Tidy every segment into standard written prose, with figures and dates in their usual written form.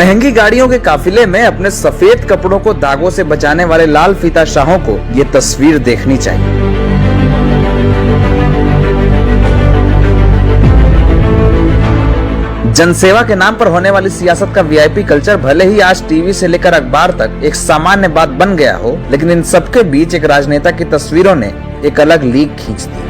महंगी गाड़ियों के काफिले में अपने सफेद कपड़ों को दागों से बचाने वाले लाल फीता शाहों को ये तस्वीर देखनी चाहिए। जनसेवा के नाम पर होने वाली सियासत का वीआईपी कल्चर भले ही आज टीवी से लेकर अखबार तक एक सामान्य बात बन गया हो, लेकिन इन सबके बीच एक राजनेता की तस्वीरों ने एक अलग लीक खींच दी।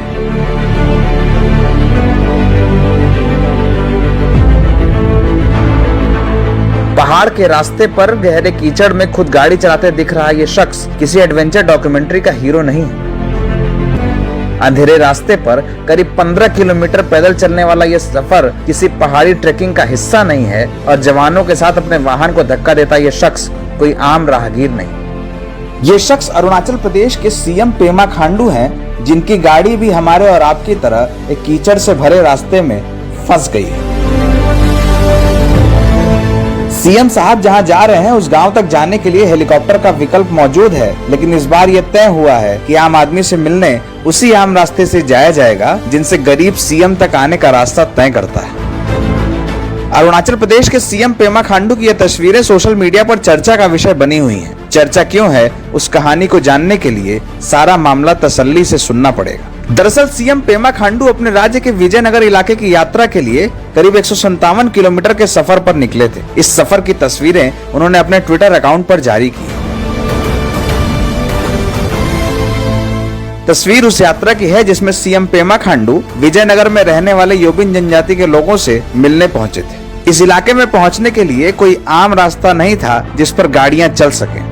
पहाड़ के रास्ते पर गहरे कीचड़ में खुद गाड़ी चलाते दिख रहा ये शख्स किसी एडवेंचर डॉक्यूमेंट्री का हीरो नहीं है। अंधेरे रास्ते पर करीब 15 किलोमीटर पैदल चलने वाला ये सफर किसी पहाड़ी ट्रेकिंग का हिस्सा नहीं है और जवानों के साथ अपने वाहन को धक्का देता ये शख्स कोई आम राहगीर नहीं। ये शख्स अरुणाचल प्रदेश के सीएम पेमा खांडू हैं, जिनकी गाड़ी भी हमारे और आपकी तरह एक कीचड़ से भरे रास्ते में फंस गई है। सीएम साहब जहां जा रहे हैं उस गांव तक जाने के लिए हेलीकॉप्टर का विकल्प मौजूद है, लेकिन इस बार यह तय हुआ है कि आम आदमी से मिलने उसी आम रास्ते से जाया जाएगा जिनसे गरीब सीएम तक आने का रास्ता तय करता है। अरुणाचल प्रदेश के सीएम पेमा खांडू की यह तस्वीरें सोशल मीडिया पर चर्चा का विषय बनी हुई हैं। चर्चा क्यों है, उस कहानी को जानने के लिए सारा मामला तसल्ली से सुनना पड़ेगा। दरअसल सीएम पेमा खांडू अपने राज्य के विजयनगर इलाके की यात्रा के लिए करीब 157 किलोमीटर के सफर पर निकले थे। इस सफर की तस्वीरें उन्होंने अपने ट्विटर अकाउंट पर जारी की। तस्वीर उस यात्रा की है जिसमें सीएम पेमा खांडू विजयनगर में रहने वाले योबिन जनजाति के लोगों से मिलने पहुंचे थे। इस इलाके में पहुंचने के लिए कोई आम रास्ता नहीं था जिस पर गाड़ियां चल सकें।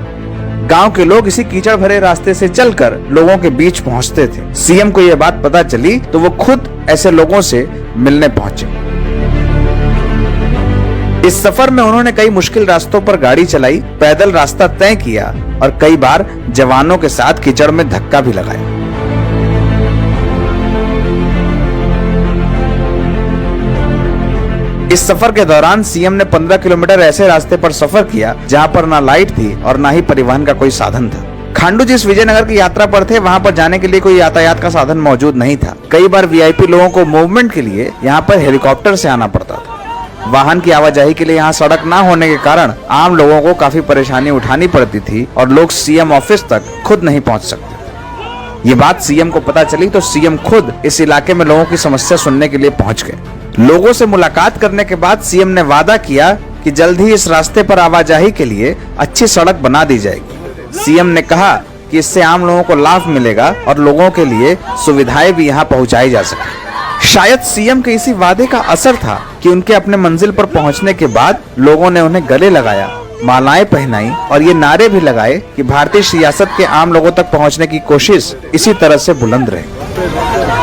गांव के लोग इसी कीचड़ भरे रास्ते से चलकर लोगों के बीच पहुंचते थे। सीएम को यह बात पता चली तो वो खुद ऐसे लोगों से मिलने पहुंचे। इस सफर में उन्होंने कई मुश्किल रास्तों पर गाड़ी चलाई, पैदल रास्ता तय किया और कई बार जवानों के साथ कीचड़ में धक्का भी लगाया। इस सफर के दौरान सीएम ने 15 किलोमीटर ऐसे रास्ते पर सफर किया जहां पर ना लाइट थी और ना ही परिवहन का कोई साधन था। खांडू जिस विजयनगर की यात्रा पर थे वहां पर जाने के लिए कोई यातायात का साधन मौजूद नहीं था। कई बार वीआईपी लोगों को मूवमेंट के लिए यहां पर हेलीकॉप्टर से आना पड़ता था। वाहन की आवाजाही के लिए यहाँ सड़क न होने के कारण आम लोगों को काफी परेशानी उठानी पड़ती थी और लोग सीएम ऑफिस तक खुद नहीं पहुँच सकते। ये बात सीएम को पता चली तो सीएम खुद इस इलाके में लोगों की समस्या सुनने के लिए पहुंच गए। लोगों से मुलाकात करने के बाद सीएम ने वादा किया कि जल्द ही इस रास्ते पर आवाजाही के लिए अच्छी सड़क बना दी जाएगी। सीएम ने कहा कि इससे आम लोगों को लाभ मिलेगा और लोगों के लिए सुविधाएं भी यहां पहुंचाई जा सके। शायद सीएम के इसी वादे का असर था कि उनके अपने मंजिल पर पहुंचने के बाद लोगों ने उन्हें गले लगाया, मालाएं पहनाई और ये नारे भी लगाए कि भारतीय सियासत के आम लोगों तक पहुंचने की कोशिश इसी तरह से बुलंद रहे।